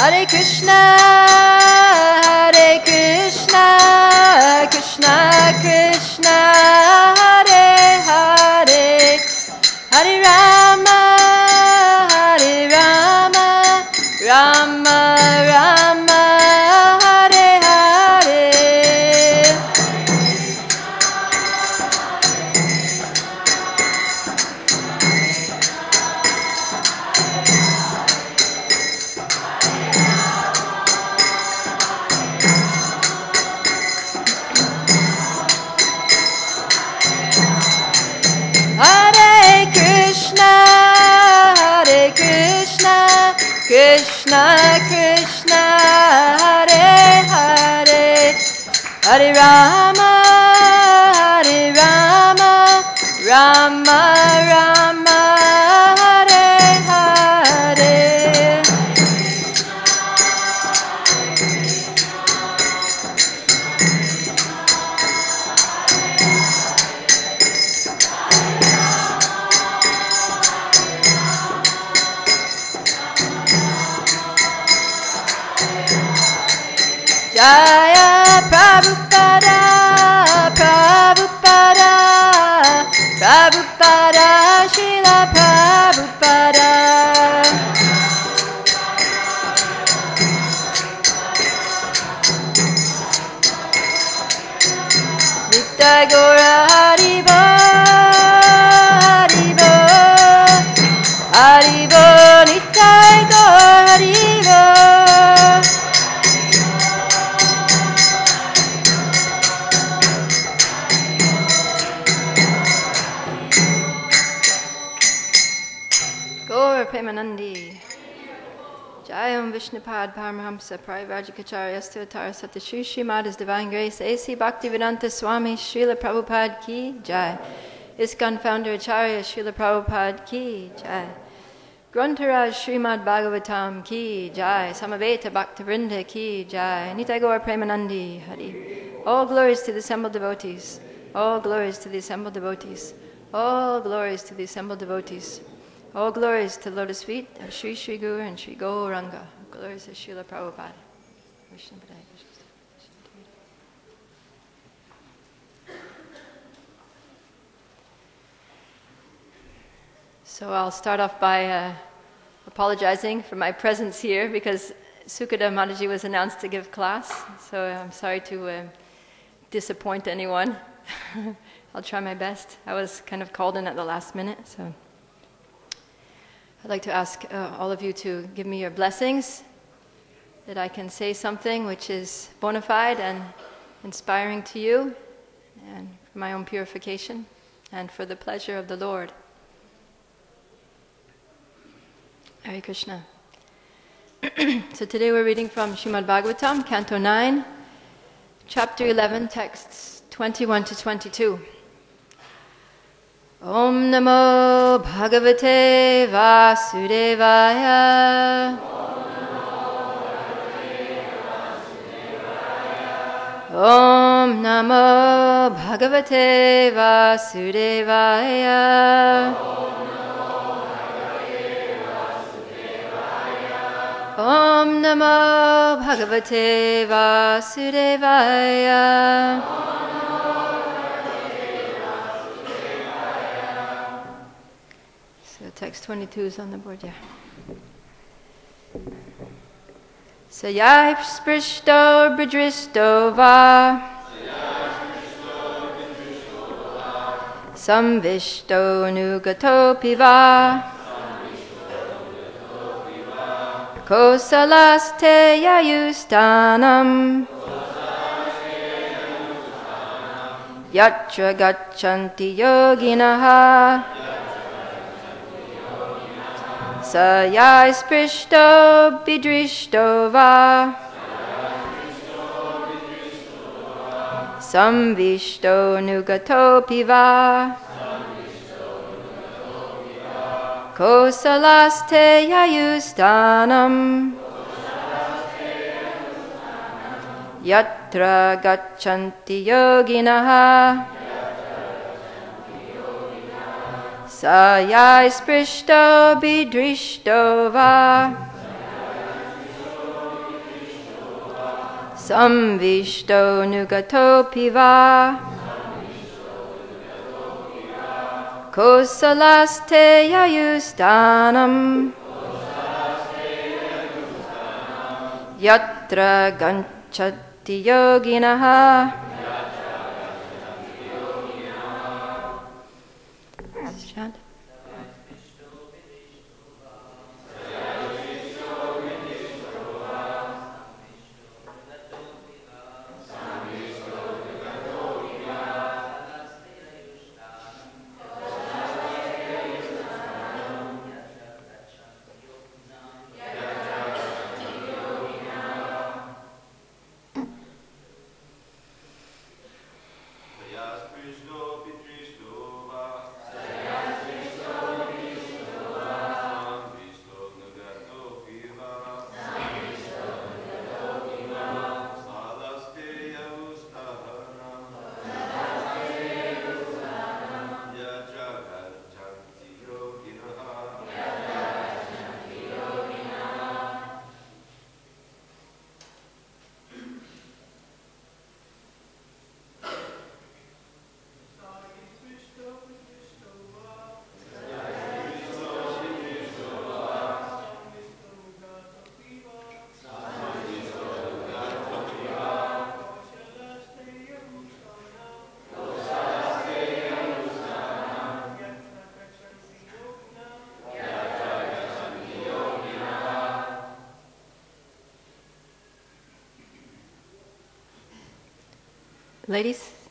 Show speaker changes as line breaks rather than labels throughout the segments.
Hare Krishna, Krishna Krishna, Hare Hare, Hare Rama, Rama Rama, Hare Hare. Krishna Krishna, Hare Hare, Hare Rama, Rama Rama, Hare Hare. Jaya Prabhupada, Prabhupada, Prabhupada, Srila Prabhupada. Nitya Gaura Haribo, Haribo, Haribo, Nitya Gaura Haribo. Premanandi. Jayam Vishnupad Paramahamsa Parivrajikacharya Statara Satashu Srimad His Divine Grace A.C. Bhaktivedanta Swami Srila Prabhupada Ki Jai. ISKCON Founder Acharya Srila Prabhupada Ki Jai. Gruntaraj Srimad Bhagavatam Ki Jai. Samaveta Bhaktivinoda Ki Jai. Nitagora Premanandi Hari. All glories to the assembled devotees. All glories to the assembled devotees. All glories to the assembled devotees. All glories to the lotus feet of Sri Sri Guru and Sri Gauranga. Glories to Srila Prabhupada. So I'll start off by apologizing for my presence here because Sukada Mataji was announced to give class. So I'm sorry to disappoint anyone. I'll try my best. I was kind of called in at the last minute, so I'd like to ask all of you to give me your blessings, that I can say something which is bona fide and inspiring to you, and for my own purification, and for the pleasure of the Lord. Hare Krishna. So today we're reading from Srimad Bhagavatam, Canto 9, Chapter 11, texts 21 to 22. Om Namo Bhagavate Vasudevaya. Om Namo Bhagavate Vasudevaya. Om Namo Bhagavate Vasudevaya. Text 22 is on the board, yeah. Sayai sprishto bridristo va samvishto nugato piva kosalaste yayustanam yatra gachanti yoginaha Sayai sprishto bidrishto va samvishto nugato piva kosalaste yayustanam yatra gachanti yoginaha Sayai sprishto bidrishto va Samvishto nugato piva Kosalaste yayustanam Yatra ganchati yoginaha. Let's chant. Ladies?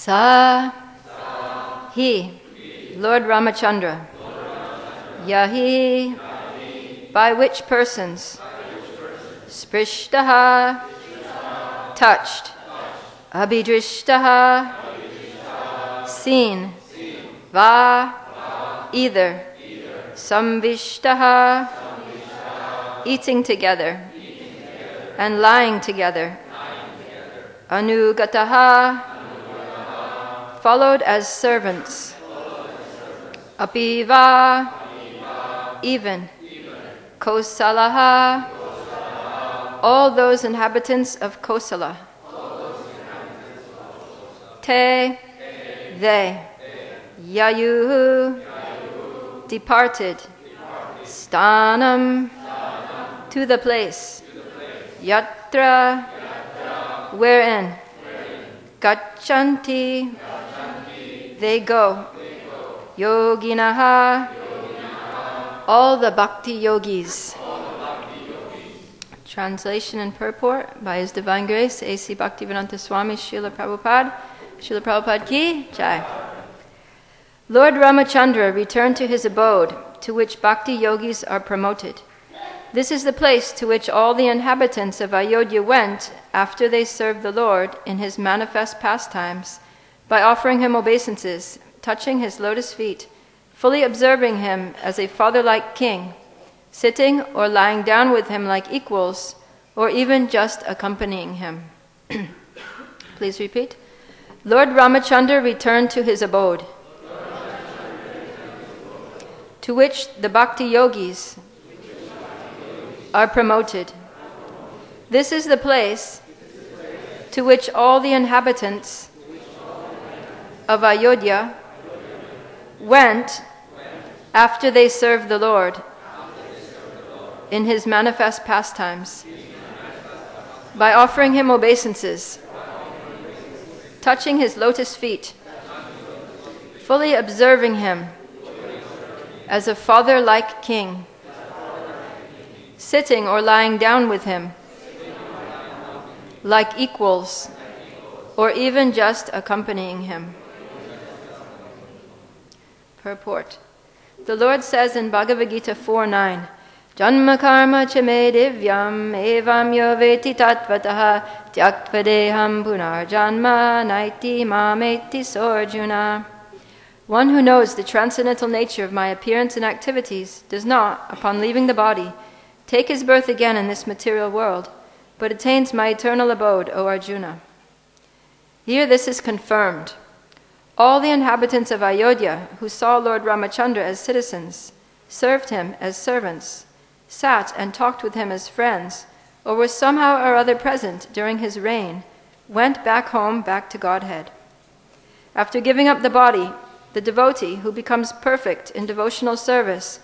Sa He, Lord Rāmacandra, Yahi, by which persons, Sprishtaha, touched, Abhidrishtaha, seen, Va, either, Samvishtaha, eating together, and lying together, Anugataha, followed as servants, Apiva, even, Kosalaha, all those inhabitants of Kosala, Te, they, Yayu, departed, Stanam, to the place, Yatra, wherein, Gachanti, they go, Yoginaha, all the bhakti-yogīs. Translation and purport by His Divine Grace A.C. Bhaktivedanta Swami Srila Prabhupada Ki Jai. Lord Rāmacandra returned to his abode, to which bhakti-yogīs are promoted. This is the place to which all the inhabitants of Ayodhyā went after they served the Lord in his manifest pastimes, by offering him obeisances, touching his lotus feet, fully observing him as a fatherlike king, sitting or lying down with him like equals, or even just accompanying him. Please repeat. Lord Rāmacandra returned to his abode, to which the bhakti-yogīs are promoted. This is the place to which all the inhabitants of Ayodhyā went after they served the Lord in his manifest pastimes, by offering him obeisances, touching his lotus feet, fully observing him as a father-like king, sitting or lying down with him, like equals, or even just accompanying him. Purport. The Lord says in Bhagavad Gita 4:9, Janma karma cha me divyam evam yo veti tatvataha tyaktva deham punar janma naiti mameti sorjuna. One who knows the transcendental nature of my appearance and activities does not, upon leaving the body, take his birth again in this material world, but attains my eternal abode, O Arjuna. Here this is confirmed. All the inhabitants of Ayodhyā who saw Lord Rāmacandra as citizens, served him as servants, sat and talked with him as friends, or were somehow or other present during his reign, went back home, back to Godhead. After giving up the body, the devotee who becomes perfect in devotional service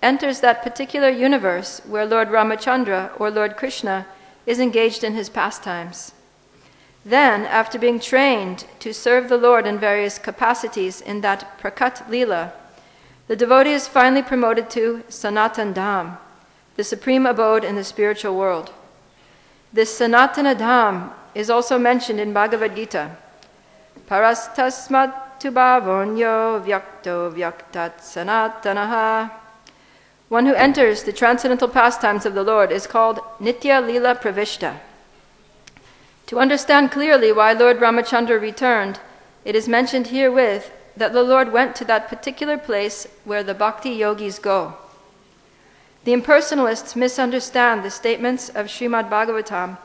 enters that particular universe where Lord Rāmacandra or Lord Krishna is engaged in his pastimes. Then, after being trained to serve the Lord in various capacities in that Prakat Leela, the devotee is finally promoted to Sanatan Dham, the supreme abode in the spiritual world. This Sanatana Dham is also mentioned in Bhagavad Gita. Parastasmat tu bhavonyo vyakto vyaktat sanatanaha. One who enters the transcendental pastimes of the Lord is called Nitya Leela Pravishta. To understand clearly why Lord Rāmacandra returned, it is mentioned herewith that the Lord went to that particular place where the bhakti-yogīs go. The impersonalists misunderstand the statements of Srimad Bhagavatam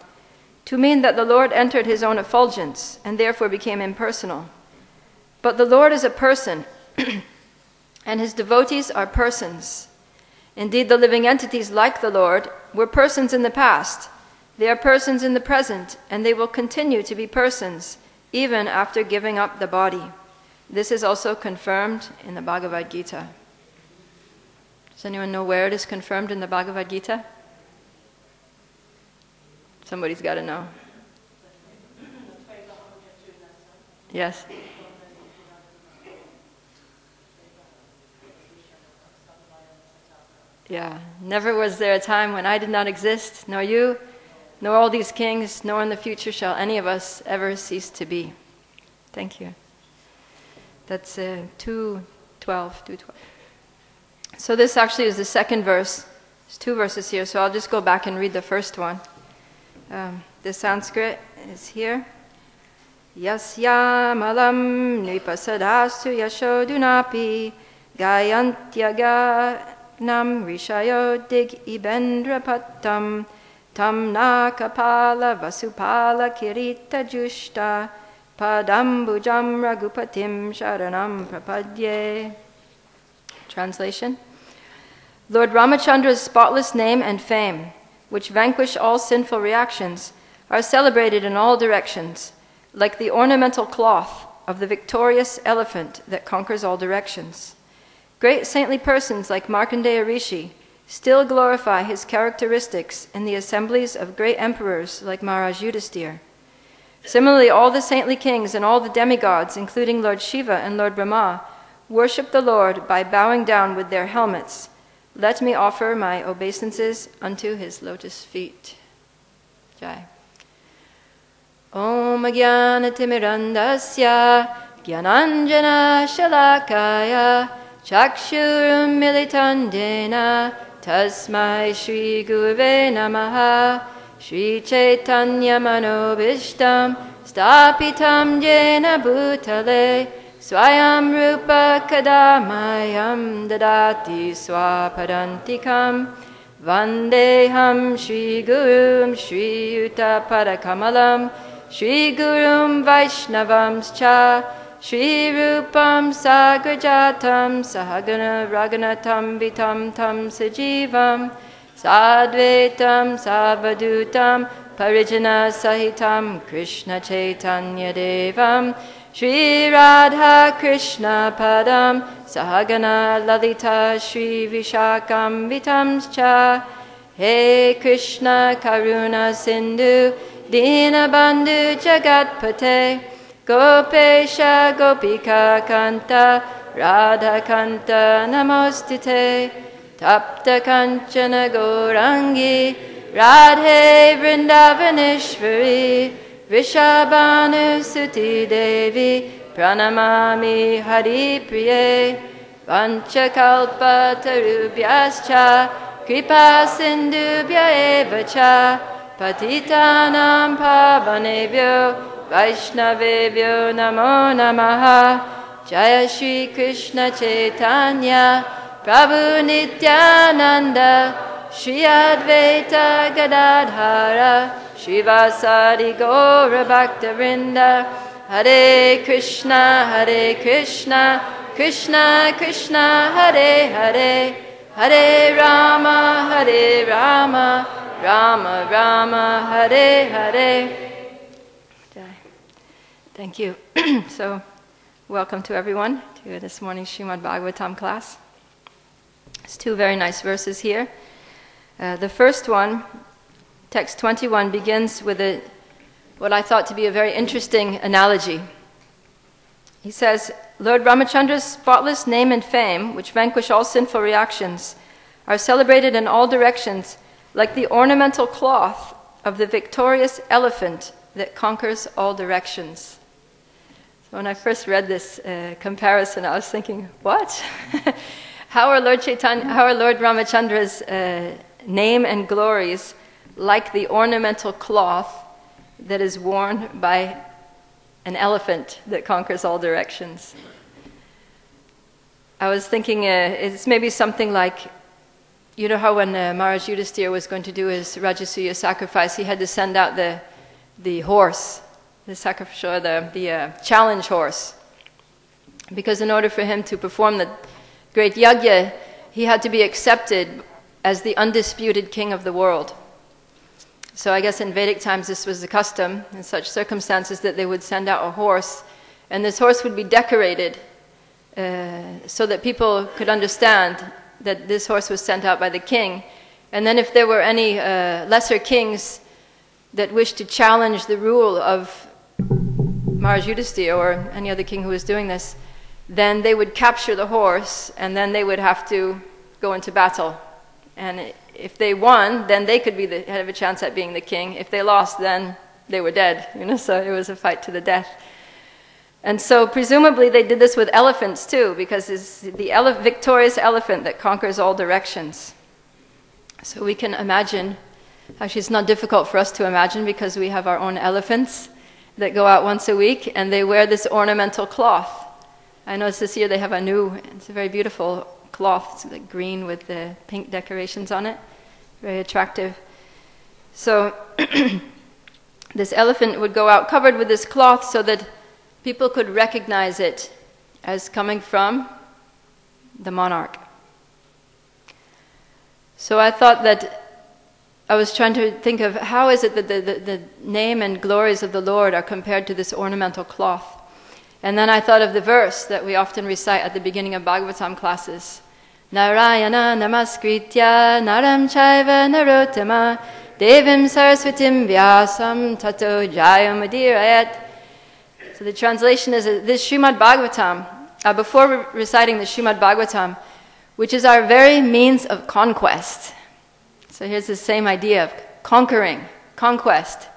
to mean that the Lord entered his own effulgence and therefore became impersonal. But the Lord is a person, and his devotees are persons. Indeed, the living entities like the Lord were persons in the past. They are persons in the present, and they will continue to be persons even after giving up the body. This is also confirmed in the Bhagavad Gita. Does anyone know where it is confirmed in the Bhagavad Gita? Somebody's got to know. Yes. Yeah, never was there a time when I did not exist, nor you, nor all these kings, nor in the future shall any of us ever cease to be. Thank you. That's 2:12. So this actually is the second verse. There's two verses here, so I'll just go back and read the first one. The Sanskrit is here. Yasya malam nipasadastu yashodunapi gayantyaga nam rishayo dig ibendra pattam tam nakapala vasupala kirita jushta padambujam ragupatim sharanam prapadye. Translation. Lord Rāmacandra's spotless name and fame, which vanquish all sinful reactions, are celebrated in all directions, like the ornamental cloth of the victorious elephant that conquers all directions. Great saintly persons like Mārkaṇḍeya Ṛṣi still glorify his characteristics in the assemblies of great emperors like Mahārāja Yudhiṣṭhira. Similarly, all the saintly kings and all the demigods, including Lord.Siva and Lord Brahmā, worship the Lord by bowing down with their helmets. Let me offer my obeisances unto his lotus feet. Jai. Om Ajnanatimidandasya Gyananjana Shalakaya Chakshurum Militandena Tasmai Shri Guruve Namaha Shri Chaitanya Manobishtam Stapitam Jena Bhutale Swayam Rupa Kadamayam Dadati Swapadantikam Vandeham Shri Gurum Shri Yuta Padakamalam Shri Gurum Vaishnavamscha Shri Rupam Sagrajatam Sahagana Raganatam Vitam Tam Sajivam Sadvetam Savadutam Parijana Sahitam Krishna Chaitanya Devam Shri Radha Krishna Padam Sahagana Lalita Shri Vishakam Vitamscha He Krishna Karuna Sindhu Dinabandhu Jagatpate Gopesha Gopika Kanta Radhakanta Namostute, Tapta Kanchana Gaurangi, Radhe Vrindavaneshwari, Vrishabhanu Suti Devi, Pranamami Hari Priye, Vanchakalpa Tarubhyascha, Kripa Sindubhya Evacha, Patitanam Pavanebhyo, Vaishnavebhyo Namo Namaha, Jaya Shri Krishna Chaitanya, Prabhu Nityananda, Shri Advaita Gadadhara, Shivasadi Gaura Bhakta-vrinda, Hare Krishna, Krishna Krishna, Hare Hare, Hare Rama, Rama Rama, Hare Hare. Thank you. So, welcome to everyone to this morning's Srimad Bhagavatam class. There's two very nice verses here. The first one, text 21, begins with what I thought to be a very interesting analogy. He says, Lord Rāmacandра's spotless name and fame, which vanquish all sinful reactions, are celebrated in all directions like the ornamental cloth of the victorious elephant that conquers all directions. So when I first read this comparison, I was thinking, what? How are Lord Rāmacandra's name and glories like the ornamental cloth that is worn by an elephant that conquers all directions? I was thinking it's maybe something like, you know how when Mahārāja Yudhiṣṭhira was going to do his Rajasuya sacrifice, he had to send out the horse, the sacrificial, the challenge horse, because in order for him to perform the great yajna, he had to be accepted as the undisputed king of the world. So I guess in Vedic times this was the custom in such circumstances that they would send out a horse, and this horse would be decorated so that people could understand that this horse was sent out by the king. And then if there were any lesser kings that wished to challenge the rule of Mahārāja Yudhiṣṭhira or any other king who was doing this, then they would capture the horse, and then they would have to go into battle. And if they won, then they could have a chance at being the king. If they lost, then they were dead. So it was a fight to the death. And so presumably they did this with elephants too, because it's the victorious elephant that conquers all directions. So we can imagine, actually it's not difficult for us to imagine because we have our own elephants that go out once a week and they wear this ornamental cloth. I noticed this year they have it's a very beautiful cloth. It's like green with the pink decorations on it. Very attractive. So this elephant would go out covered with this cloth so that people could recognize it as coming from the monarch. So I thought that I was trying to think of how is it that the name and glories of the Lord are compared to this ornamental cloth. And then I thought of the verse that we often recite at the beginning of Bhagavatam classes. Narayana namaskritya naram chaiva narottama devim saraswatim vyasam tato jayamudirayat. So the translation is this Srimad Bhagavatam, before reciting the Srimad Bhagavatam, which is our very means of conquest. So here's the same idea of conquering, conquest.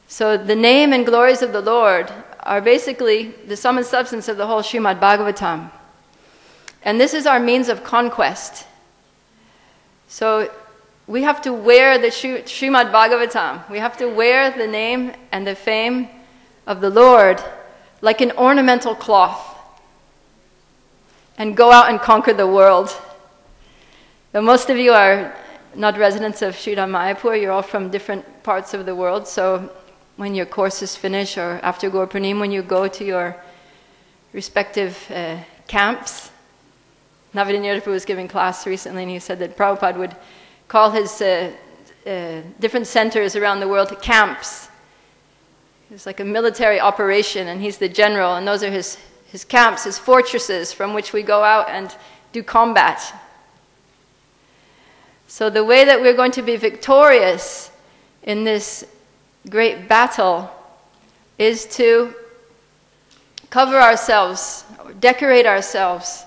So the name and glories of the Lord are basically the sum and substance of the whole Srimad Bhagavatam. And this is our means of conquest. So we have to wear the Srimad Bhagavatam. We have to wear the name and the fame of the Lord like an ornamental cloth and go out and conquer the world. But most of you are not residents of Sri Mayapur. You're all from different parts of the world. So when your courses finish or after Gaur Purnima, when you go to your respective camps, Navadinyodapu was giving class recently and he said that Prabhupada would call his different centers around the world camps. It's like a military operation and he's the general, and those are his camps, his fortresses from which we go out and do combat. So the way that we're going to be victorious in this great battle is to cover ourselves, or decorate ourselves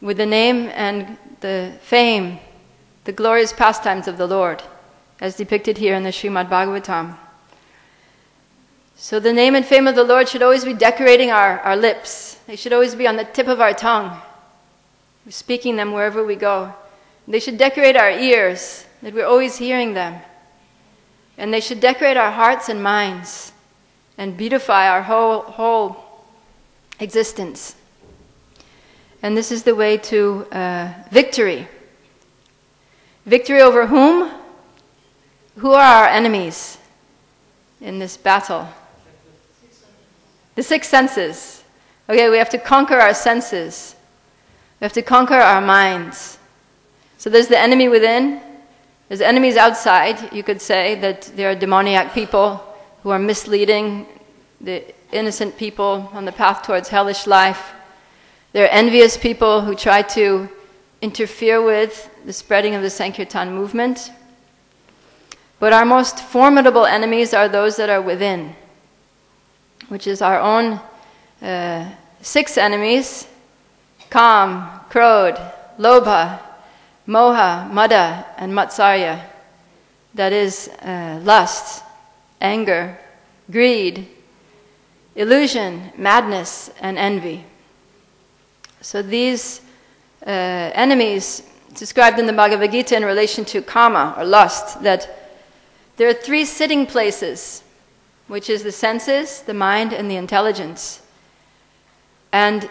with the name and the fame, the glorious pastimes of the Lord, as depicted here in the Srimad Bhagavatam. So the name and fame of the Lord should always be decorating our lips. They should always be on the tip of our tongue. We're speaking them wherever we go. They should decorate our ears, that we're always hearing them. And they should decorate our hearts and minds and beautify our whole existence. And this is the way to victory. Victory over whom? Who are our enemies in this battle? The 6 senses. Okay, we have to conquer our senses. We have to conquer our minds. So there's the enemy within. There's enemies outside. You could say that there are demoniac people who are misleading the innocent people on the path towards hellish life. There are envious people who try to interfere with the spreading of the Sankirtan movement. But our most formidable enemies are those that are within, which is our own 6 enemies: Kam, Krodh, Lobha, Moha, Mada, and Matsarya. That is lust, anger, greed, illusion, madness, and envy. So these enemies described in the Bhagavad Gita in relation to kama, or lust, that there are 3 sitting places, which is the senses, the mind, and the intelligence. And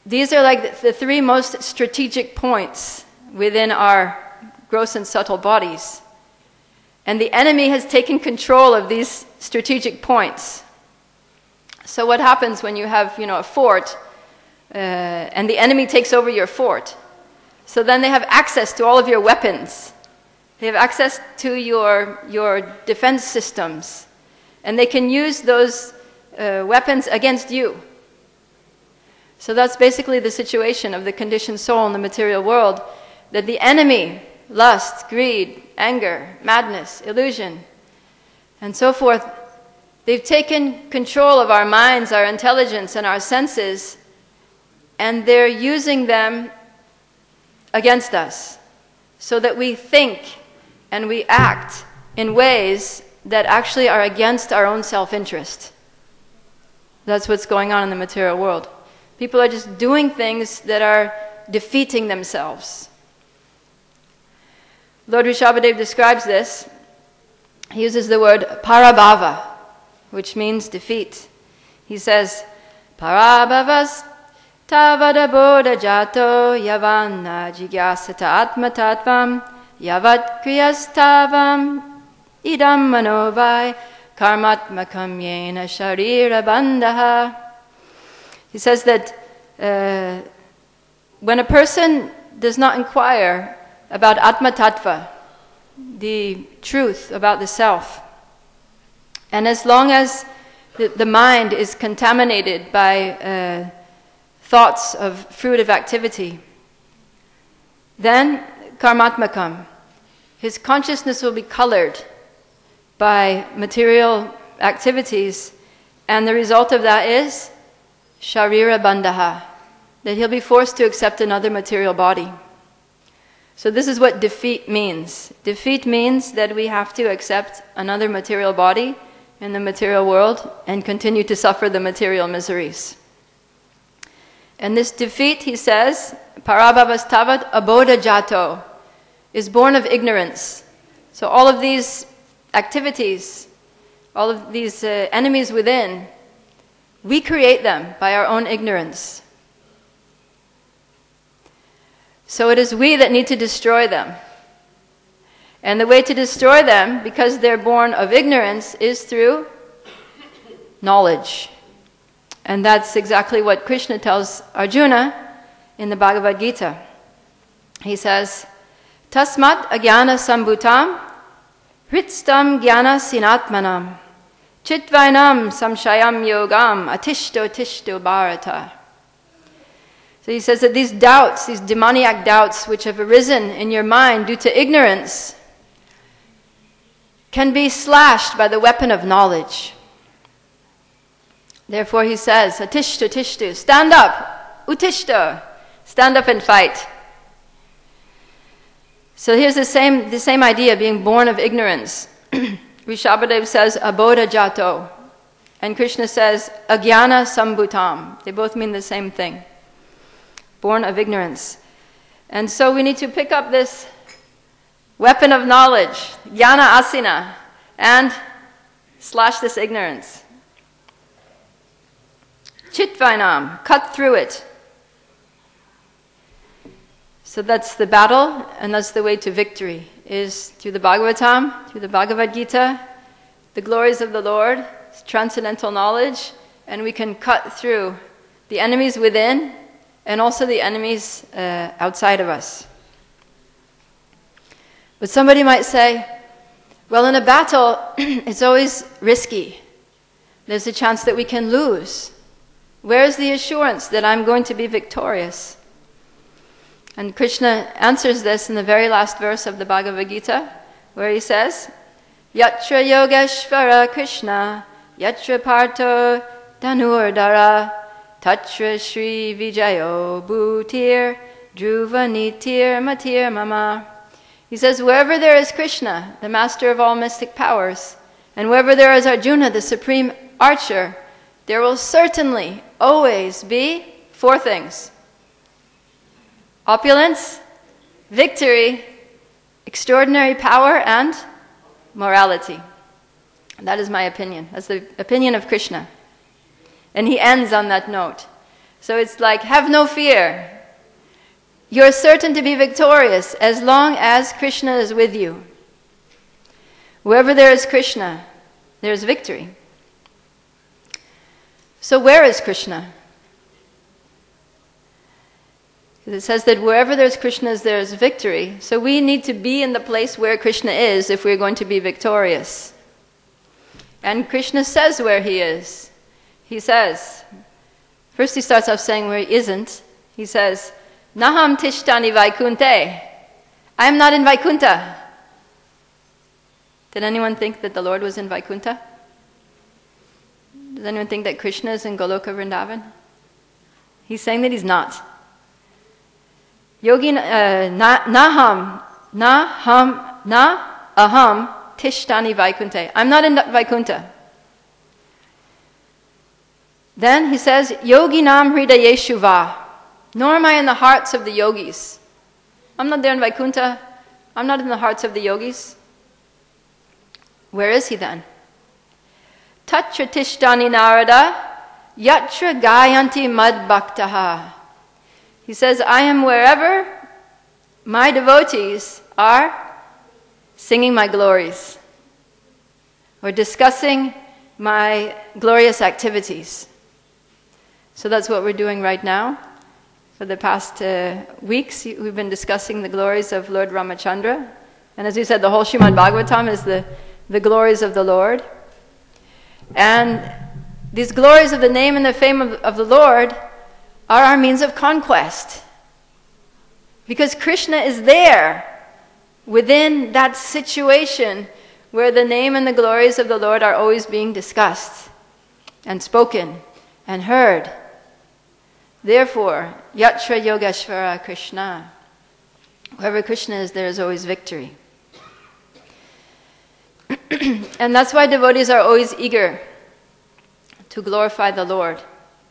these are like the 3 most strategic points within our gross and subtle bodies. And the enemy has taken control of these strategic points. So what happens when you have, a fort, and the enemy takes over your fort? So then they have access to all of your weapons. They have access to your defense systems. And they can use those weapons against you. So that's basically the situation of the conditioned soul in the material world, that the enemy, lust, greed, anger, madness, illusion, and so forth, they've taken control of our minds, our intelligence, and our senses, and they're using them against us, so that we think and we act in ways that actually are against our own self-interest. That's what's going on in the material world. People are just doing things that are defeating themselves. Lord Rishabhadev describes this. He uses the word parabhava, which means defeat. He says, Parabhavas tavada bodha jato yavanna jigyasata atma tattvam yavat kriyastavam idam manovai karmatmakam yena sharira bandhaha. He says that when a person does not inquire about Atma Tattva, the truth about the self, and as long as the mind is contaminated by thoughts of fruitive activity, then karmatmakam, his consciousness will be colored by material activities, and the result of that is sharira bandhaha, that he'll be forced to accept another material body. So this is what defeat means. Defeat means that we have to accept another material body in the material world and continue to suffer the material miseries. And this defeat, he says, parabhavastavat abode jato, is born of ignorance. So all of these activities, all of these enemies within, we create them by our own ignorance. So it is we that need to destroy them. And the way to destroy them, because they're born of ignorance, is through knowledge. And that's exactly what Krishna tells Arjuna in the Bhagavad Gita. He says, Tasmat agyana sambhutam hritstam gyana sinatmanam chitvainam samshayam yogam atishto tishto bharata. So he says that these doubts, these demoniac doubts which have arisen in your mind due to ignorance, can be slashed by the weapon of knowledge. Therefore he says, Atishtu, tishtu, stand up, utishta, stand up and fight. So here's the same idea, being born of ignorance. Rishabhadev says, abode jato. And Krishna says, agyana sambhutam. They both mean the same thing. Born of ignorance. And so we need to pick up this weapon of knowledge, jnana asina, and slash this ignorance. Chitvainam, cut through it. So that's the battle, and that's the way to victory, is through the Bhagavatam, through the Bhagavad Gita, the glories of the Lord, transcendental knowledge, and we can cut through the enemies within and also the enemies outside of us. But somebody might say, well, in a battle, it's always risky. There's a chance that we can lose. Where's the assurance that I'm going to be victorious? And Krishna answers this in the very last verse of the Bhagavad Gita, where he says, Yatra Yogeshvara Krishna, Yatra Partho Dhanurdhara, Tatra Shri Vijayo Bhutir, Dhruva Nitir Matir Mama. He says, wherever there is Krishna, the master of all mystic powers, and wherever there is Arjuna, the supreme archer, there will certainly always be four things: opulence, victory, extraordinary power, and morality. And that is my opinion. That's the opinion of Krishna. And he ends on that note. So it's like, have no fear. You're certain to be victorious as long as Krishna is with you. Wherever there is Krishna, there is victory. So where is Krishna? It says that wherever there's Krishna, there's victory. So we need to be in the place where Krishna is if we're going to be victorious. And Krishna says where he is. He says, first he starts off saying where he isn't. He says, Naham tishtani vaikunte. I am not in Vaikuntha. Did anyone think that the Lord was in Vaikuntha? Does anyone think that Krishna is in Goloka Vrindavan? He's saying that he's not. Yogi aham tishtani vaikunte. I'm not in Vaikuntha. Then he says, Yoginam hridayeshu va. Nor am I in the hearts of the yogis. I'm not there in Vaikuntha. I'm not in the hearts of the yogis. Where is he then? Tatra tishtani narada yatra gayanti mad bhaktaha. He says, I am wherever my devotees are singing my glories or discussing my glorious activities. So that's what we're doing right now. For the past weeks, we've been discussing the glories of Lord Rāmacandra. And as we said, the whole Srimad Bhagavatam is the glories of the Lord. And these glories of the name and the fame of the Lord are our means of conquest. Because Krishna is there within that situation where the name and the glories of the Lord are always being discussed and spoken and heard. Therefore, Yatra Yogeshvara Krishna. Wherever Krishna is, there is always victory. And that's why devotees are always eager to glorify the Lord,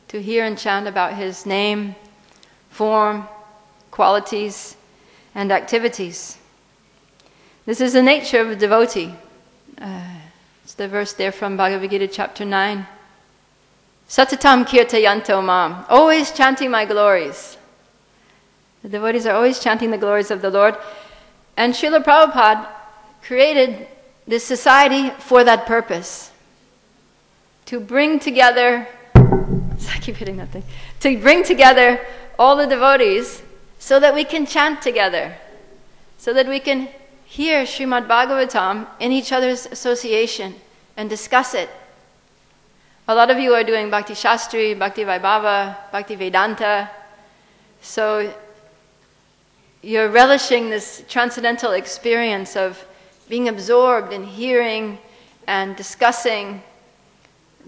to hear and chant about His name, form, qualities, and activities. This is the nature of a devotee. It's the verse there from Bhagavad Gita chapter 9. Satatam kirtayanto mam. Always chanting my glories. The devotees are always chanting the glories of the Lord. And Srila Prabhupada created this society for that purpose. To bring together, I keep hitting that thing. To bring together all the devotees so that we can chant together. So that we can hear Srimad Bhagavatam in each other's association and discuss it. A lot of you are doing Bhakti Shastri, Bhakti Vaibhava, Bhakti Vedanta. So you're relishing this transcendental experience of being absorbed in hearing and discussing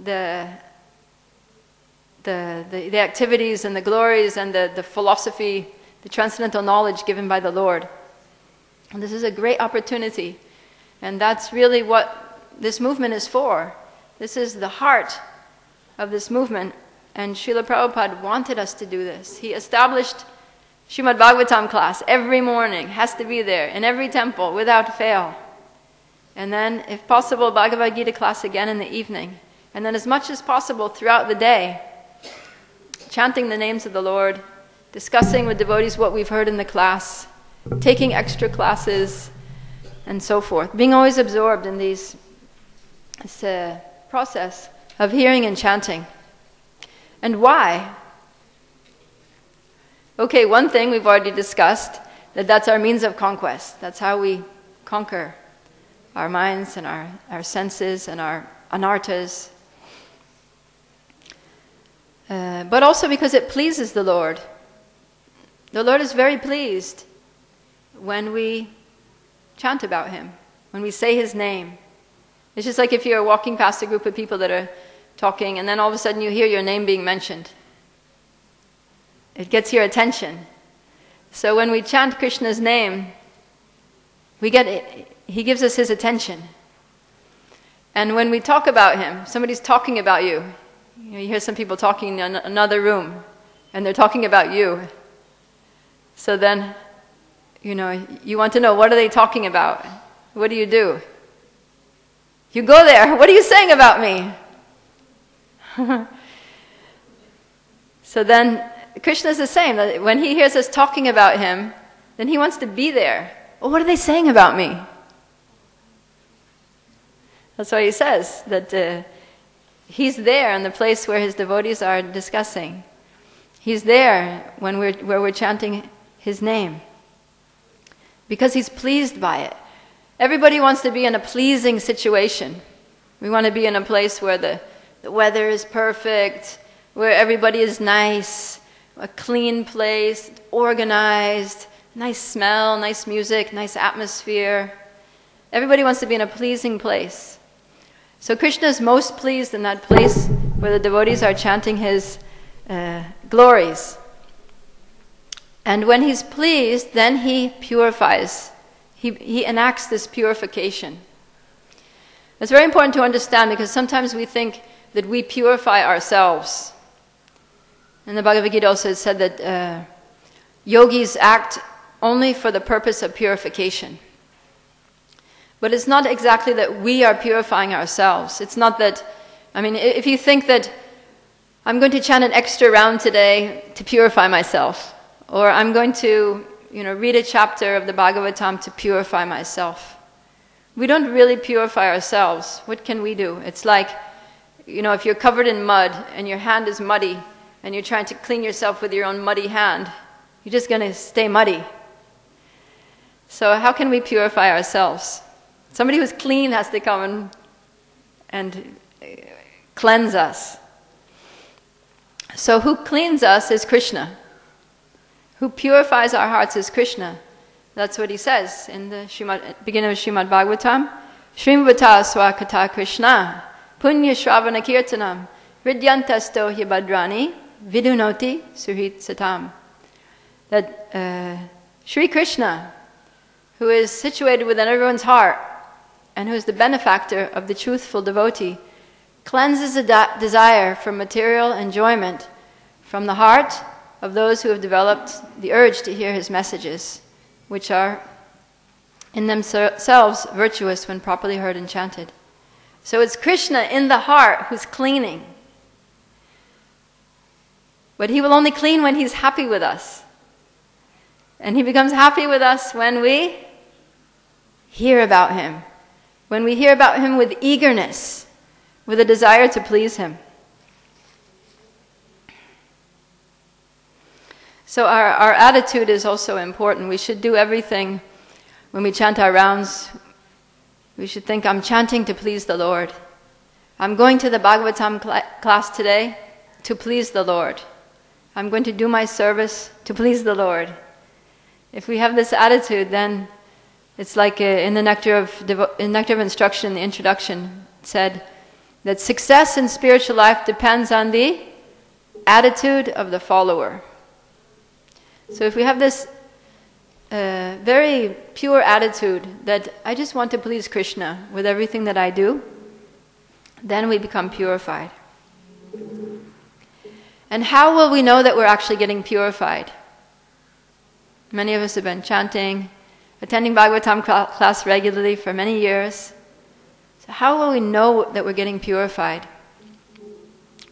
the the activities and the glories and the philosophy, the transcendental knowledge given by the Lord. And this is a great opportunity. And that's really what this movement is for. This is the heart of this movement. And Srila Prabhupada wanted us to do this. He established Srimad Bhagavatam class every morning, has to be there, in every temple, without fail. And then, if possible, Bhagavad Gita class again in the evening. And then as much as possible throughout the day, chanting the names of the Lord, discussing with devotees what we've heard in the class, taking extra classes, and so forth. Being always absorbed in this process of hearing and chanting. And why? Okay, one thing we've already discussed, that's our means of conquest. That's how we conquer our minds and our senses and our anarthas. But also because it pleases the Lord. The Lord is very pleased when we chant about Him, when we say His name. It's just like if you're walking past a group of people that are talking and then all of a sudden you hear your name being mentioned. It gets your attention. So when we chant Krishna's name, we get it. He gives us His attention. And when we talk about Him, somebody's talking about you. You hear some people talking in another room, and they're talking about you. So then, you want to know, what are they talking about? What do? You go there. What are you saying about me? So then, Krishna is the same. When He hears us talking about Him, then He wants to be there. Well, what are they saying about me? That's why He says that He's there in the place where His devotees are discussing. He's there where we're chanting His name. Because He's pleased by it. Everybody wants to be in a pleasing situation. We want to be in a place where the weather is perfect, where everybody is nice, a clean place, organized, nice smell, nice music, nice atmosphere. Everybody wants to be in a pleasing place. So Krishna is most pleased in that place where the devotees are chanting His glories. And when He's pleased, then He purifies. He enacts this purification. It's very important to understand because sometimes we think that we purify ourselves. In the Bhagavad Gita also it said that yogis act only for the purpose of purification. But it's not exactly that we are purifying ourselves. It's not that, if you think that I'm going to chant an extra round today to purify myself, or I'm going to, read a chapter of the Bhagavatam to purify myself. We don't really purify ourselves. What can we do? It's like, if you're covered in mud and your hand is muddy and you're trying to clean yourself with your own muddy hand, you're just going to stay muddy. So how can we purify ourselves? Somebody who's clean has to come and cleanse us. So who cleans us is Krishna. Who purifies our hearts is Krishna. That's what he says in the beginning of Srimad Bhagavatam. Srimvata swakata Krishna punya shravana kirtanam vidyantasto hibhadrani vidunoti suhit satam. That Sri Krishna, who is situated within everyone's heart and who is the benefactor of the truthful devotee, cleanses the desire for material enjoyment from the heart of those who have developed the urge to hear His messages, which are in themselves virtuous when properly heard and chanted. So it's Krishna in the heart who's cleaning. But He will only clean when He's happy with us. And He becomes happy with us when we hear about Him. When we hear about Him with eagerness, with a desire to please Him. So our attitude is also important. We should do everything when we chant our rounds. We should think, I'm chanting to please the Lord. I'm going to the Bhagavatam class today to please the Lord. I'm going to do my service to please the Lord. If we have this attitude, then it's like in the Nectar of Instruction, in the introduction, it said that success in spiritual life depends on the attitude of the follower. So if we have this very pure attitude that I just want to please Krishna with everything that I do, then we become purified. And how will we know that we're actually getting purified? Many of us have been chanting, attending Bhagavatam class regularly for many years. So how will we know that we're getting purified?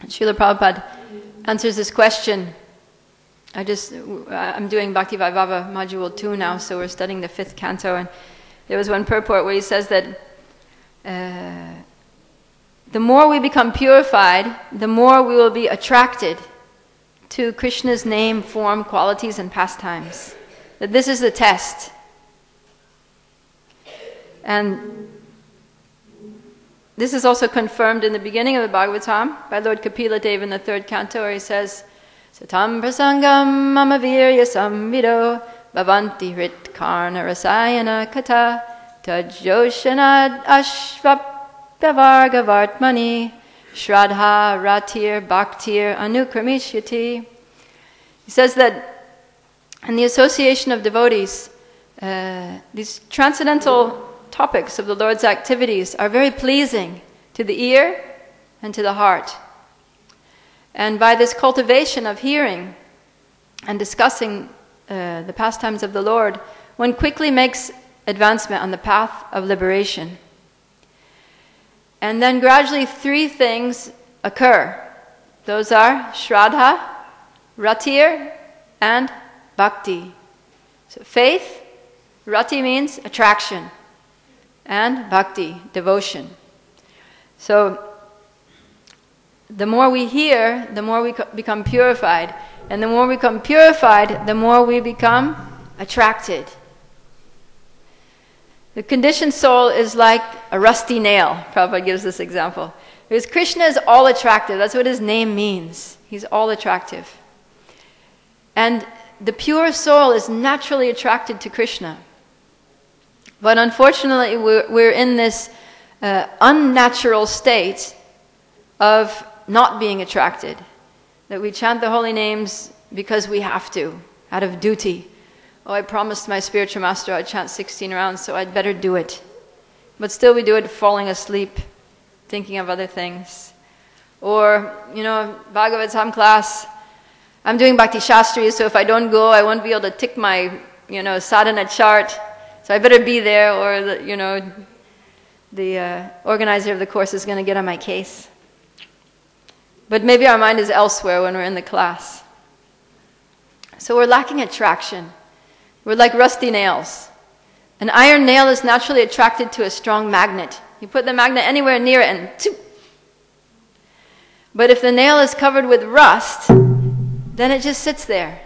And Srila Prabhupada answers this question. I'm doing Bhakti Vaibhava Module 2 now, so we're studying the 5th canto, and there was one purport where he says that the more we become purified, the more we will be attracted to Krishna's name, form, qualities, and pastimes. That this is the test. And this is also confirmed in the beginning of the Bhagavatam by Lord Kapila Deva in the 3rd canto, where he says, Satam prasangam mama virya samvido bhavanti hrit karna rasayana kata tajoshanad ashvapyavarga vartmani shraddha ratir bhaktir anukramishati. He says that in the association of devotees, these transcendental topics of the Lord's activities are very pleasing to the ear and to the heart. And by this cultivation of hearing and discussing the pastimes of the Lord, one quickly makes advancement on the path of liberation. And then gradually 3 things occur. Those are Shraddha, Ratir, and Bhakti. So faith, Rati means attraction, and Bhakti, devotion. So the more we hear, the more we become purified. And the more we become purified, the more we become attracted. The conditioned soul is like a rusty nail. Prabhupada gives this example. Because Krishna is all attractive. That's what his name means. He's all attractive. And the pure soul is naturally attracted to Krishna. But unfortunately, we're in this unnatural state of not being attracted. That we chant the holy names because we have to, out of duty. Oh, I promised my spiritual master I'd chant 16 rounds, so I'd better do it. But still we do it falling asleep, thinking of other things. Or, Bhagavatam class, I'm doing Bhakti Shastri, so if I don't go, I won't be able to tick my, sadhana chart. So I better be there, or, the organizer of the course is going to get on my case. But maybe our mind is elsewhere when we're in the class. So we're lacking attraction. We're like rusty nails. An iron nail is naturally attracted to a strong magnet. You put the magnet anywhere near it and tsoop. But if the nail is covered with rust, then it just sits there.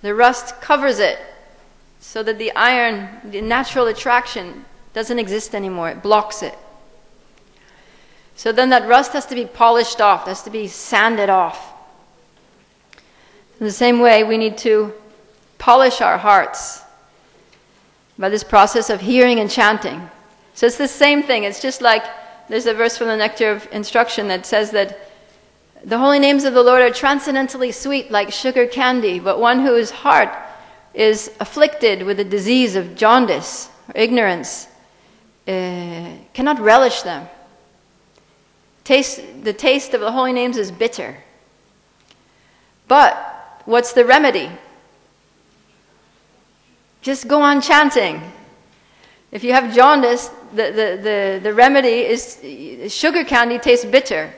The rust covers it so that the iron, the natural attraction, doesn't exist anymore. It blocks it. So then that rust has to be polished off, has to be sanded off. In the same way, we need to polish our hearts by this process of hearing and chanting. So it's the same thing. It's just like, there's a verse from the Nectar of Instruction that says that the holy names of the Lord are transcendently sweet like sugar candy, but one whose heart is afflicted with the disease of jaundice or ignorance cannot relish them. The taste of the holy names is bitter. But what's the remedy? Just go on chanting. If you have jaundice, the remedy is sugar candy tastes bitter.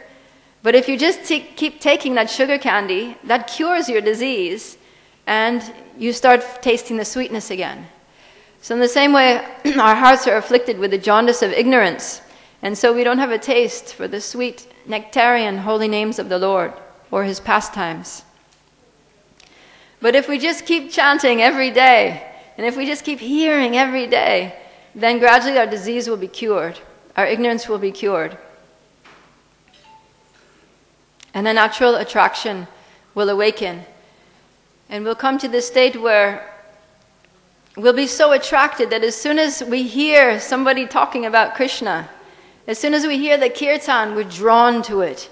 But if you just keep taking that sugar candy, that cures your disease, and you start tasting the sweetness again. So in the same way, our hearts are afflicted with the jaundice of ignorance. And so we don't have a taste for the sweet nectarian holy names of the Lord or his pastimes. But if we just keep chanting every day, and if we just keep hearing every day, then gradually our disease will be cured. Our ignorance will be cured. And the natural attraction will awaken. And we'll come to this state where we'll be so attracted that as soon as we hear somebody talking about Krishna, as soon as we hear the kirtan, we're drawn to it.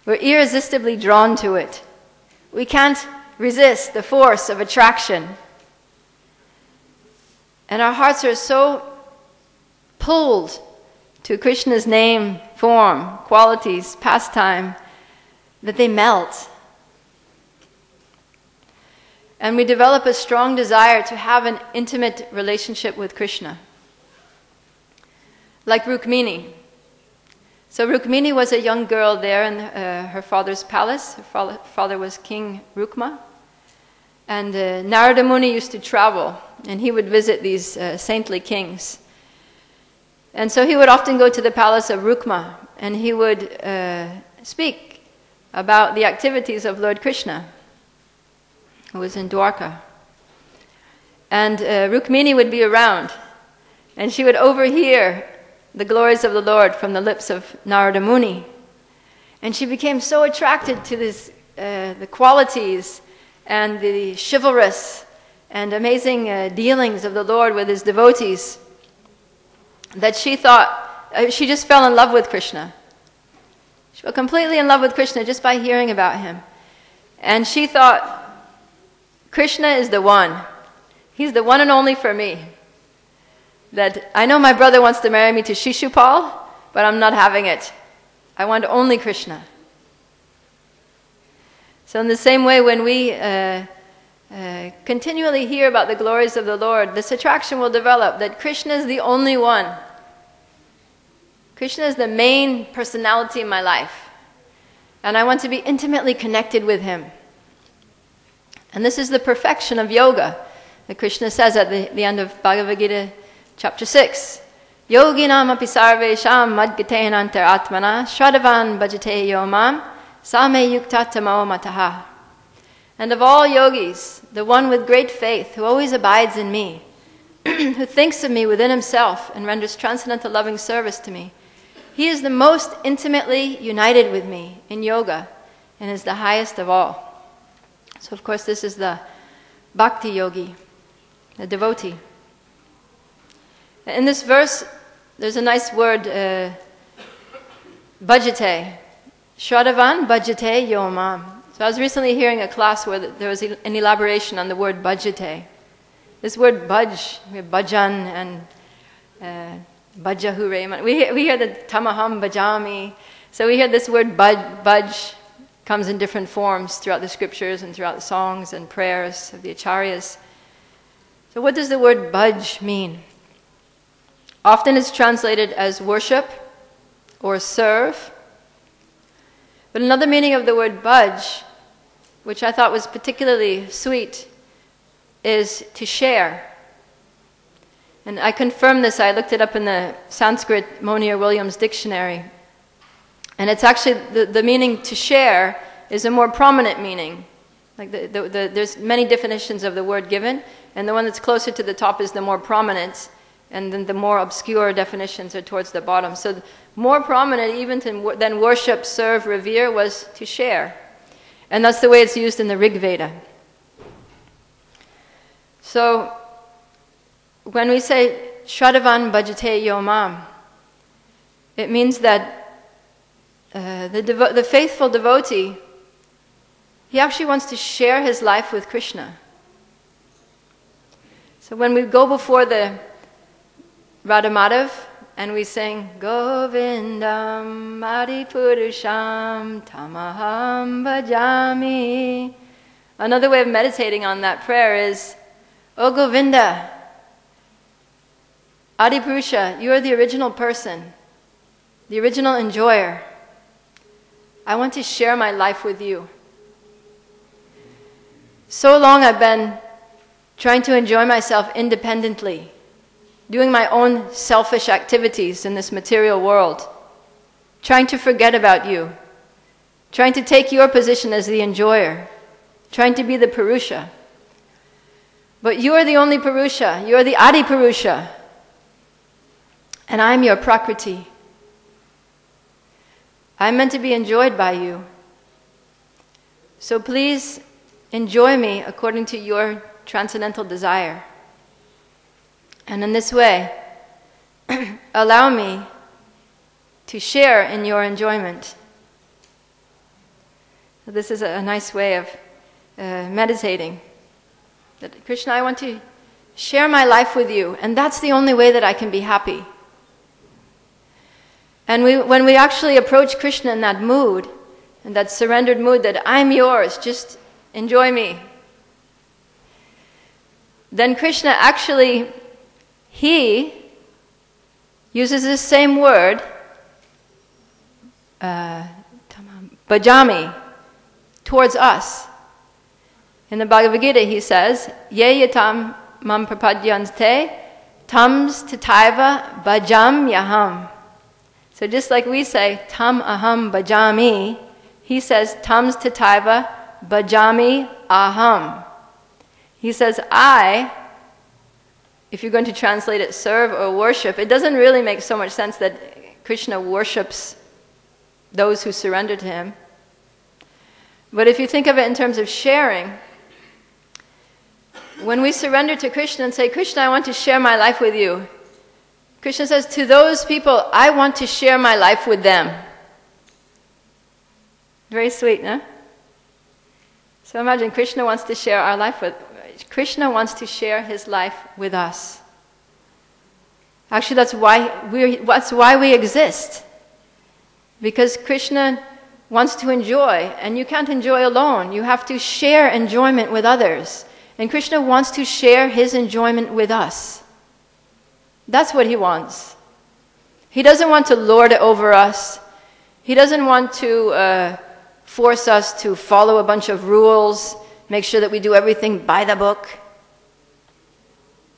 We're irresistibly drawn to it. We can't resist the force of attraction. And our hearts are so pulled to Krishna's name, form, qualities, pastime, that they melt. And we develop a strong desire to have an intimate relationship with Krishna. Like Rukmini. So Rukmini was a young girl there in her father's palace. Her father was King Rukma. And Narada Muni used to travel, and he would visit these saintly kings. And so he would often go to the palace of Rukma, and he would speak about the activities of Lord Krishna, who was in Dwarka. And Rukmini would be around, and she would overhear the glories of the Lord from the lips of Narada Muni. And she became so attracted to this, the qualities and the chivalrous and amazing dealings of the Lord with his devotees, that she thought, she just fell in love with Krishna. She fell completely in love with Krishna just by hearing about him. And she thought, Krishna is the one. He's the one and only for me. That I know my brother wants to marry me to Shishupal, but I'm not having it. I want only Krishna. So in the same way, when we continually hear about the glories of the Lord, this attraction will develop that Krishna is the only one. Krishna is the main personality in my life. And I want to be intimately connected with him. And this is the perfection of yoga that Krishna says at the end of Bhagavad Gita Chapter 6. Yoginam api sarvesham madgatehan antar atmana shraddhavan bhajate yomam same yuktatamo mataha. And of all yogis, the one with great faith, who always abides in me, who thinks of me within himself and renders transcendental loving service to me, he is the most intimately united with me in yoga and is the highest of all. So of course this is the bhakti-yogi, the devotee. In this verse, there's a nice word, bhajate. Shraddhavan bhajate yomam. So I was recently hearing a class where there was an elaboration on the word bhajate. This word bhaj, we have bhajan and bhajahure. We hear the tamaham bhajami. So we hear this word bhaj comes in different forms throughout the scriptures and throughout the songs and prayers of the acharyas. So what does the word bhaj mean? Often it's translated as worship or serve. But another meaning of the word bhaj, which I thought was particularly sweet, is to share. And I confirmed this, I looked it up in the Sanskrit Monier-Williams dictionary. And it's actually, the meaning to share is a more prominent meaning. Like there's many definitions of the word given, and the one that's closer to the top is the more prominent. And then the more obscure definitions are towards the bottom. So more prominent even than worship, serve, revere was to share. And that's the way it's used in the Rig Veda. So when we say Shraddhavan bhajate yomam, it means that the faithful devotee, he actually wants to share his life with Krishna. So when we go before the Radha Madhav, and we sing Govindam Adipurusham Tamaham Bhajami. Another way of meditating on that prayer is, O Govinda, Adipurusha, you are the original person, the original enjoyer. I want to share my life with you. So long I've been trying to enjoy myself independently, doing my own selfish activities in this material world, trying to forget about you, trying to take your position as the enjoyer, trying to be the Purusha. But you are the only Purusha, you are the Adi Purusha, and I'm your Prakriti. I'm meant to be enjoyed by you. So please enjoy me according to your transcendental desire. And in this way, allow me to share in your enjoyment. This is a nice way of meditating. That Krishna, I want to share my life with you, and that's the only way that I can be happy. And when we actually approach Krishna in that mood, in that surrendered mood that I'm yours, just enjoy me, then Krishna actually, he uses this same word, bhajami, towards us. In the Bhagavad Gita he says, Ye yatam mam prapadyante tams tataiva bhajam yaham. So just like we say, tam aham bhajami, he says, tams tataiva bhajami aham. He says, I, if you're going to translate it, serve or worship, it doesn't really make so much sense that Krishna worships those who surrender to him. But if you think of it in terms of sharing, when we surrender to Krishna and say, Krishna, I want to share my life with you, Krishna says, to those people, I want to share my life with them. Very sweet, no? So imagine Krishna wants to share our life with, Krishna wants to share his life with us. Actually, that's why we exist. Because Krishna wants to enjoy, and you can't enjoy alone. You have to share enjoyment with others. And Krishna wants to share his enjoyment with us. That's what he wants. He doesn't want to lord it over us. He doesn't want to force us to follow a bunch of rules, make sure that we do everything by the book.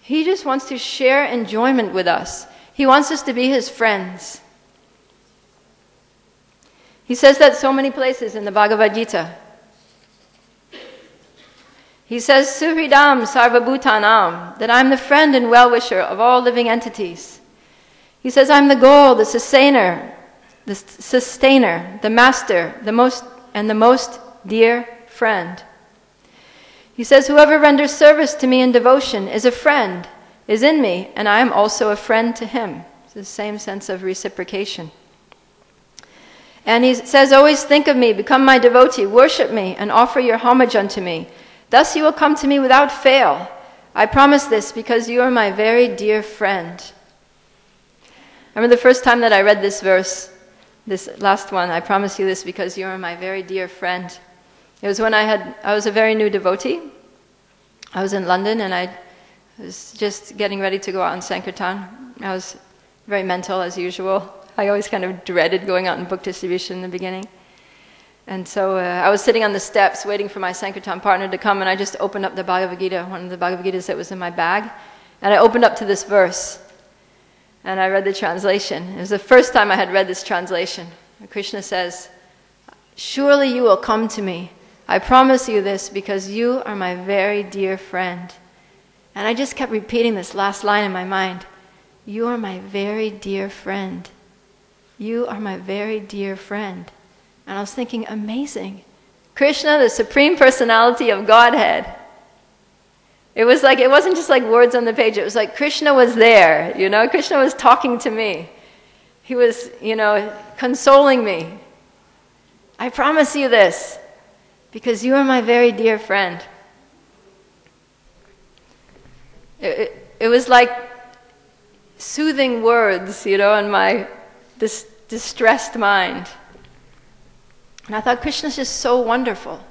He just wants to share enjoyment with us. He wants us to be his friends. He says that so many places in the Bhagavad Gita. He says, Suhridam sarvabhutanam, that I'm the friend and well-wisher of all living entities. He says, I'm the goal, the sustainer, the master, the most dear friend. He says, whoever renders service to me in devotion is a friend, is in me, and I am also a friend to him. It's the same sense of reciprocation. And he says, always think of me, become my devotee, worship me, and offer your homage unto me. Thus you will come to me without fail. I promise this because you are my very dear friend. I remember the first time that I read this verse, this last one, I promise you this because you are my very dear friend. It was when I was a very new devotee. I was in London and I was just getting ready to go out on Sankirtan. I was very mental as usual. I always kind of dreaded going out in book distribution in the beginning. And so I was sitting on the steps waiting for my Sankirtan partner to come, and I just opened up the Bhagavad Gita, one of the Bhagavad Gitas that was in my bag, and I opened up to this verse. And I read the translation. It was the first time I had read this translation. Krishna says, surely you will come to me. I promise you this because you are my very dear friend. And I just kept repeating this last line in my mind. You are my very dear friend. You are my very dear friend. And I was thinking, amazing. Krishna, the Supreme Personality of Godhead. It was like, it wasn't just like words on the page. It was like Krishna was there, you know. Krishna was talking to me. He was, consoling me. I promise you this, because you are my very dear friend. It was like soothing words, in my distressed mind. And I thought, Krishna's just so wonderful.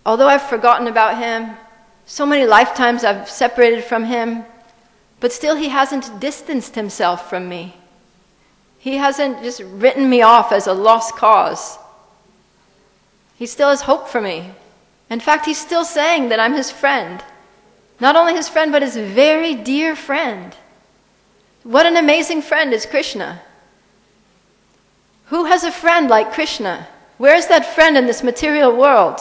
Although I've forgotten about him, so many lifetimes I've separated from him, but still he hasn't distanced himself from me. He hasn't just written me off as a lost cause. He still has hope for me. In fact, he's still saying that I'm his friend. Not only his friend, but his very dear friend. What an amazing friend is Krishna. Who has a friend like Krishna? Where is that friend in this material world?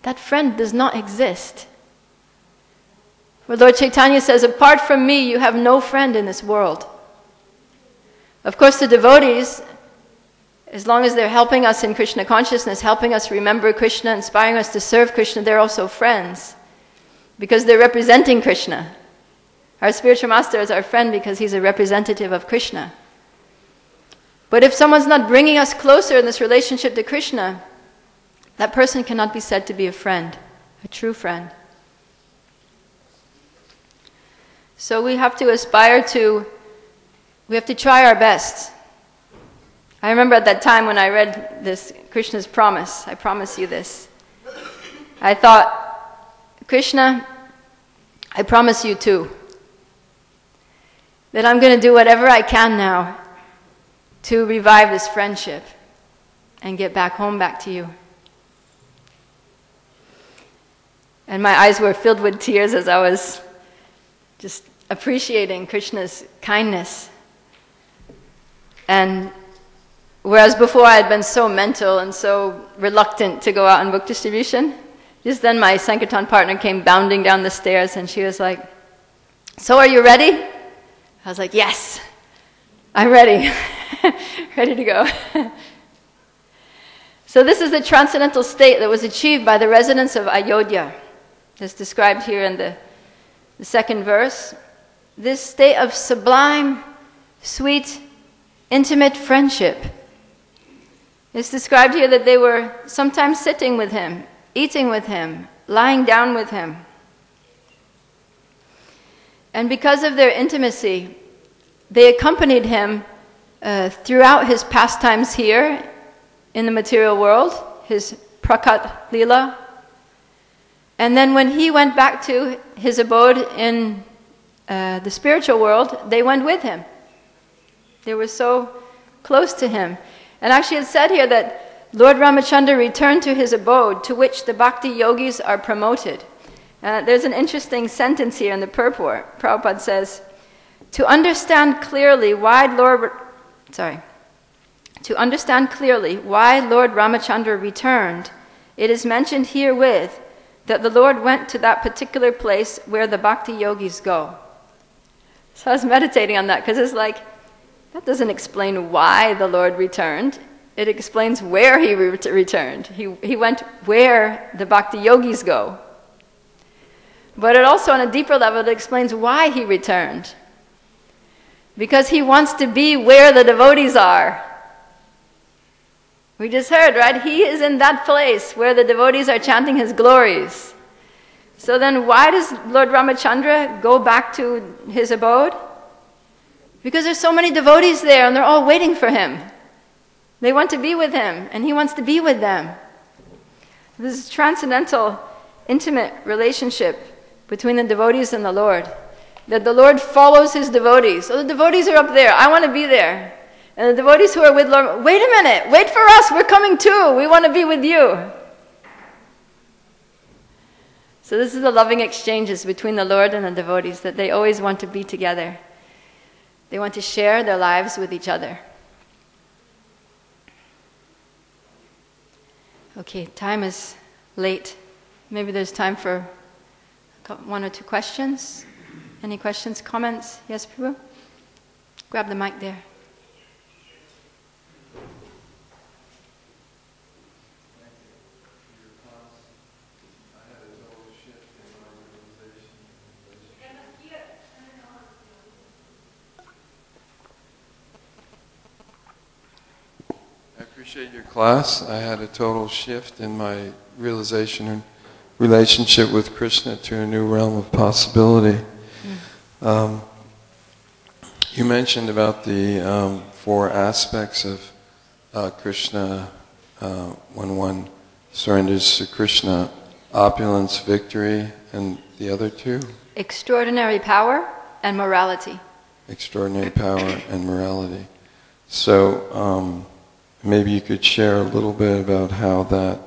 That friend does not exist. Where Lord Chaitanya says, apart from me, you have no friend in this world. Of course, the devotees, as long as they're helping us in Krishna consciousness, helping us remember Krishna, inspiring us to serve Krishna, they're also friends. Because they're representing Krishna. Our spiritual master is our friend because he's a representative of Krishna. But if someone's not bringing us closer in this relationship to Krishna, that person cannot be said to be a friend, a true friend. So we have to aspire to, we have to try our best. I remember at that time when I read this, Krishna's promise, I promise you this. I thought, Krishna, I promise you too, that I'm going to do whatever I can now to revive this friendship and get back home, back to you. And my eyes were filled with tears as I was just appreciating Krishna's kindness. And whereas before I had been so mental and so reluctant to go out on book distribution, just then my Sankirtan partner came bounding down the stairs and she was like, "So are you ready?" I was like, "Yes, I'm ready." Ready to go. So this is the transcendental state that was achieved by the residents of Ayodhyā. It's described here in the second verse. This state of sublime, sweet, intimate friendship. It's described here that they were sometimes sitting with him, eating with him, lying down with him. And because of their intimacy, they accompanied him throughout his pastimes here in the material world, his prakat lila. And then when he went back to his abode in the spiritual world, they went with him. They were so close to him. And actually it's said here that Lord Rāmacandra returned to his abode, to which the bhakti-yogīs are promoted. There's an interesting sentence here in the purport. Prabhupada says, to understand clearly why Lord Rāmacandra returned, it is mentioned herewith that the Lord went to that particular place where the bhakti-yogīs go. So I was meditating on that, because it's like, that doesn't explain why the Lord returned. It explains where he returned. He went where the bhakti-yogīs go. But it also, on a deeper level, it explains why he returned. Because he wants to be where the devotees are. We just heard, right? He is in that place where the devotees are chanting his glories. So then why does Lord Rāmacandra go back to his abode? Because there's so many devotees there and they're all waiting for him. They want to be with him and he wants to be with them. This is transcendental, intimate relationship between the devotees and the Lord. That the Lord follows his devotees. So the devotees are up there. I want to be there. And the devotees who are with Lord, wait a minute, wait for us, we're coming too. We want to be with you. So this is the loving exchanges between the Lord and the devotees, that they always want to be together. They want to share their lives with each other. Okay, time is late. Maybe there's time for one or two questions. Any questions, comments? Yes, Prabhu? Grab the mic there.
I appreciate your class. I had a total shift in my realization and relationship with Krishna to a new realm of possibility. You mentioned about the 4 aspects of Krishna when one surrenders to Krishna: opulence, victory, and the other 2?
Extraordinary power and morality.
Extraordinary power and morality. So maybe you could share a little bit about how that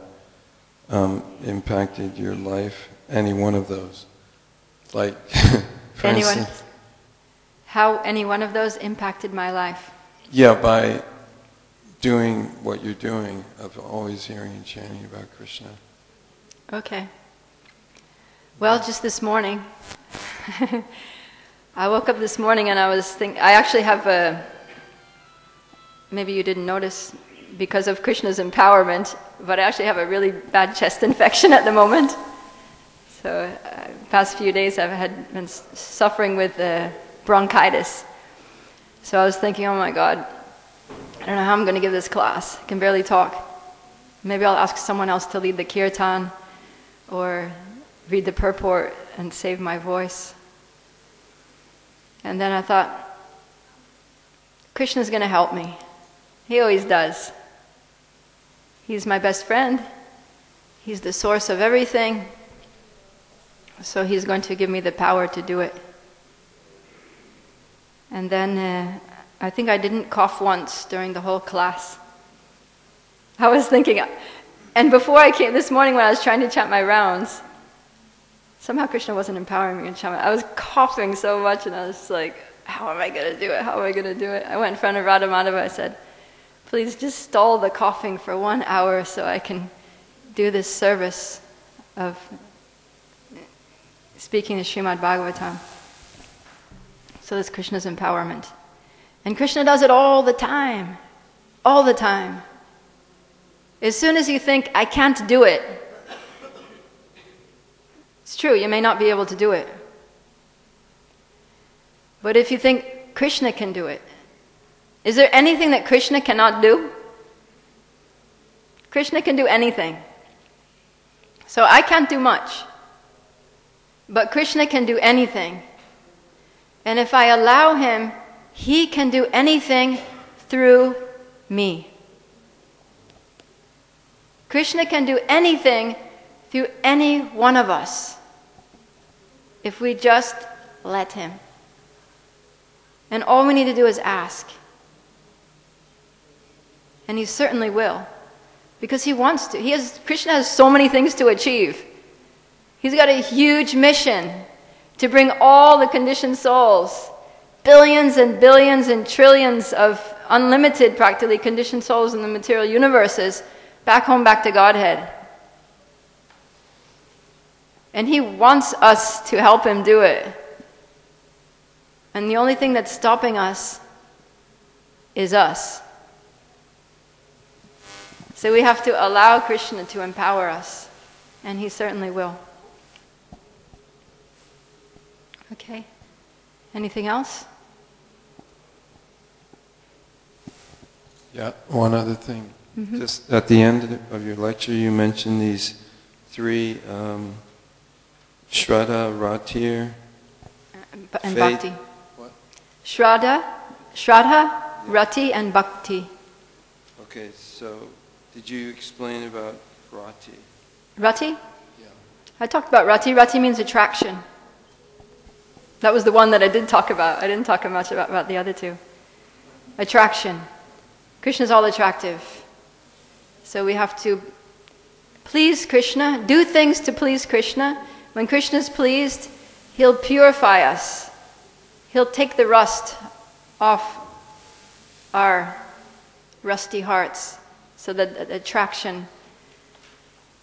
impacted your life, any one of those. Like, for instance,
how any one of those impacted my life?
Yeah, by doing what you're doing, of always hearing and chanting about Krishna.
Okay. Well, just this morning, I woke up this morning and I was thinking, I actually have a, maybe you didn't notice because of Krishna's empowerment, but I actually have a really bad chest infection at the moment. So past few days I've been suffering with bronchitis. So I was thinking, oh my God, I don't know how I'm going to give this class. I can barely talk. Maybe I'll ask someone else to lead the kirtan or read the purport and save my voice. And then I thought, Krishna's going to help me. He always does. He's my best friend. He's the source of everything. So he's going to give me the power to do it. And then I think I didn't cough once during the whole class. I was thinking, and before I came this morning when I was trying to chant my rounds, somehow Krishna wasn't empowering me to chant. I was coughing so much and I was like, how am I going to do it? How am I going to do it? I went in front of Rāmacandra. I said, please just stall the coughing for 1 hour so I can do this service of speaking the Srimad Bhagavatam. So that's Krishna's empowerment. And Krishna does it all the time. All the time. As soon as you think, I can't do it, it's true, you may not be able to do it. But if you think Krishna can do it, is there anything that Krishna cannot do? Krishna can do anything. So I can't do much. But Krishna can do anything. And if I allow him, he can do anything through me. Krishna can do anything through any one of us if we just let him. And all we need to do is ask. And he certainly will. Because he wants to. Krishna has so many things to achieve. He's got a huge mission to bring all the conditioned souls, billions and billions and trillions of unlimited, practically conditioned souls in the material universes, back home, back to Godhead. And he wants us to help him do it. And the only thing that's stopping us is us. So we have to allow Krishna to empower us. And he certainly will. Okay. Anything else?
Yeah, one other thing.
Mm-hmm.
Just at the end of your lecture, you mentioned these three Shraddha, Ratir,
and
faith.
Bhakti.
What?
Shraddha, Rati, and Bhakti.
Okay, so did you explain about Rati?
Rati?
Yeah.
I talked about Rati. Rati means attraction. That was the one that I did talk about. I didn't talk much about the other two. Attraction. Krishna's all attractive. So we have to please Krishna, do things to please Krishna. When Krishna's pleased, he'll purify us. He'll take the rust off our rusty hearts so that the attraction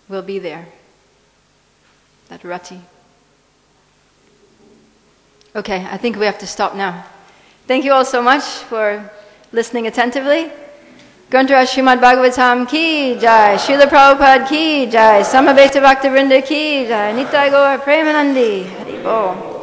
will be there. That rati. Okay, I think we have to stop now. Thank you all so much for listening attentively. Grantharaj Srimad Bhagavatam ki jai, Srila Prabhupada ki jai, Samaveta Bhakta Vrinda ki jai, Nitai Gaur Premanandi, Hari Bol.